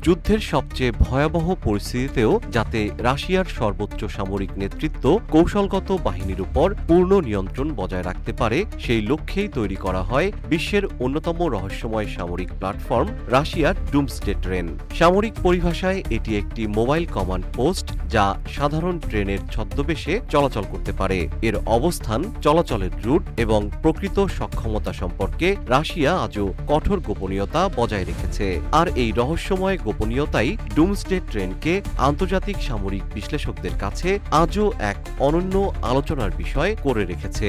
যুদ্ধের সবচেয়ে ভয়াবহ পরিস্থিতিতেও যাতে রাশিয়ার সর্বোচ্চ সামরিক নেতৃত্ব কৌশলগত বাহিনীর উপর পূর্ণ নিয়ন্ত্রণ বজায় রাখতে পারে সেই লক্ষ্যেই তৈরি করা হয় বিশ্বের অন্যতম রহস্যময় সামরিক প্ল্যাটফর্ম রাশিয়ার ডুমসডে ট্রেন। সামরিক পরিভাষায় এটি একটি মোবাইল কমান্ড পোস্ট যা সাধারণ ট্রেনের ছদ্মবেশে চলাচল করতে পারে। এর অবস্থান, চলাচলের রুট এবং প্রকৃত সক্ষমতা সম্পর্কে রাশিয়া আজও কঠোর গোপনীয়তা বজায় রেখেছে। আর এই রহস্যময় গোপনীয়তাই ডুমসডে ট্রেনকে আন্তর্জাতিক সামরিক বিশ্লেষকদের কাছে আজও এক অনন্য আলোচনার বিষয় করে রেখেছে।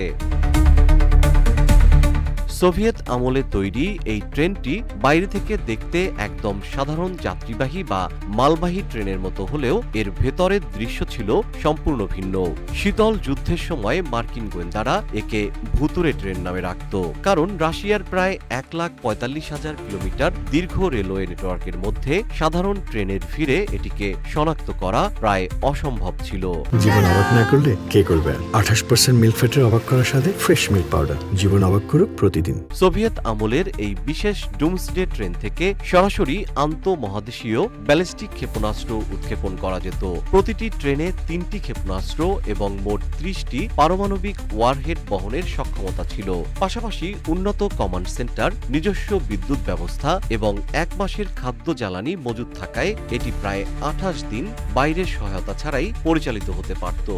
সোভিয়েত আমলে তৈরি এই ট্রেনটি বাইরে থেকে দেখতে একদম সাধারণ যাত্রীবাহী বা মালবাহী ট্রেনের মতো হলেও এর ভেতরের দৃশ্য ছিল সম্পূর্ণ ভিন্ন। শীতল যুদ্ধের সময় মার্কিন গোয়েন্দারা একে ভুতুড়ে ট্রেন নামে রাখত, কারণ রাশিয়ার প্রায় 1,45,000 কিলোমিটার দীর্ঘ রেলওয়ে নেটওয়ার্কের মধ্যে সাধারণ ট্রেনের ভিড়ে এটিকে শনাক্ত করা প্রায় অসম্ভব ছিল। জীবন অবাক না করলে কে করবে? 28% মিল্ক ফ্যাটের অবাক করার সাথে ফ্রেশ মিল্ক পাউডার। জীবন অবাক করুক প্রতিদিন। সোভিয়েত আমলের এই বিশেষ ডুমসডে ট্রেন থেকে সরাসরি আন্তঃমহাদেশীয় ব্যালিস্টিক ক্ষেপণাস্ত্র উৎক্ষেপণ করা যেত। প্রতিটি ট্রেনে 3টি ক্ষেপণাস্ত্র এবং মোট 30টি পারমাণবিক ওয়ারহেড বহনের সক্ষমতা ছিল। পাশাপাশি উন্নত কমান্ড সেন্টার, নিজস্ব বিদ্যুৎ ব্যবস্থা এবং 1 মাসের খাদ্য জ্বালানি মজুদ থাকায় এটি প্রায় 28 দিন বাইরের সহায়তা ছাড়াই পরিচালিত হতে পারত।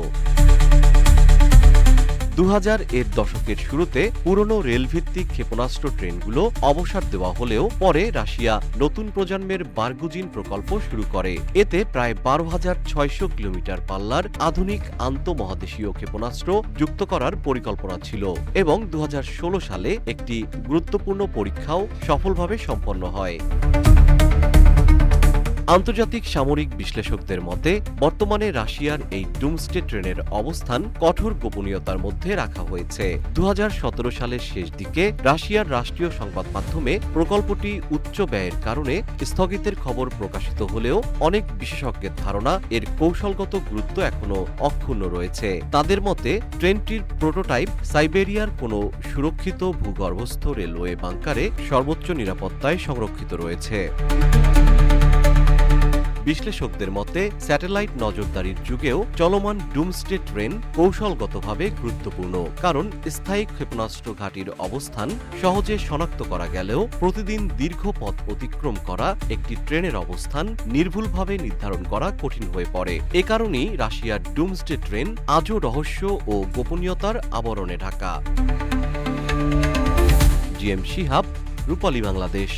2000-এর দশকের শুরুতে পুরনো রেলভিত্তিক ক্ষেপণাস্ত্র ট্রেনগুলো অবসর দেওয়া হলেও পরে রাশিয়া নতুন প্রজন্মের বারগুজিন প্রকল্প শুরু করে। এতে প্রায় 12,600 কিলোমিটার পাল্লার আধুনিক আন্তঃমহাদেশীয় ক্ষেপণাস্ত্র যুক্ত করার পরিকল্পনা ছিল এবং 2016 সালে একটি গুরুত্বপূর্ণ পরীক্ষাও সফলভাবে সম্পন্ন হয়। আন্তর্জাতিক সামরিক বিশ্লেষকদের মতে বর্তমানে রাশিয়ার এই ডুমসডে ট্রেনের অবস্থান কঠোর গোপনীয়তার মধ্যে রাখা হয়েছে। 2017 সালের শেষ দিকে রাশিয়ার রাষ্ট্রীয় সংবাদ মাধ্যমে প্রকল্পটি উচ্চ ব্যয়ের কারণে স্থগিতের খবর প্রকাশিত হলেও অনেক বিশেষজ্ঞের ধারণা এর কৌশলগত গুরুত্ব এখনও অক্ষুণ্ণ রয়েছে। তাদের মতে ট্রেনটির প্রোটোটাইপ সাইবেরিয়ার কোনো সুরক্ষিত ভূগর্ভস্থ রেলওয়ে বাংকারে সর্বোচ্চ নিরাপত্তায় সংরক্ষিত রয়েছে। বিশ্লেষকদের মতে স্যাটেলাইট নজরদারির যুগেও চলমান ডুমসডে ট্রেন কৌশলগতভাবে গুরুত্বপূর্ণ, কারণ স্থায়ী ক্ষেপণাস্ত্র ঘাঁটির অবস্থান সহজে শনাক্ত করা গেলেও প্রতিদিন দীর্ঘ পথ অতিক্রম করা একটি ট্রেনের অবস্থান নির্ভুলভাবে নির্ধারণ করা কঠিন হয়ে পড়ে। এ কারণেই রাশিয়ার ডুমসডে ট্রেন আজও রহস্য ও গোপনীয়তার আবরণে ঢাকা। জিএম শিহাব, রূপালী বাংলাদেশ।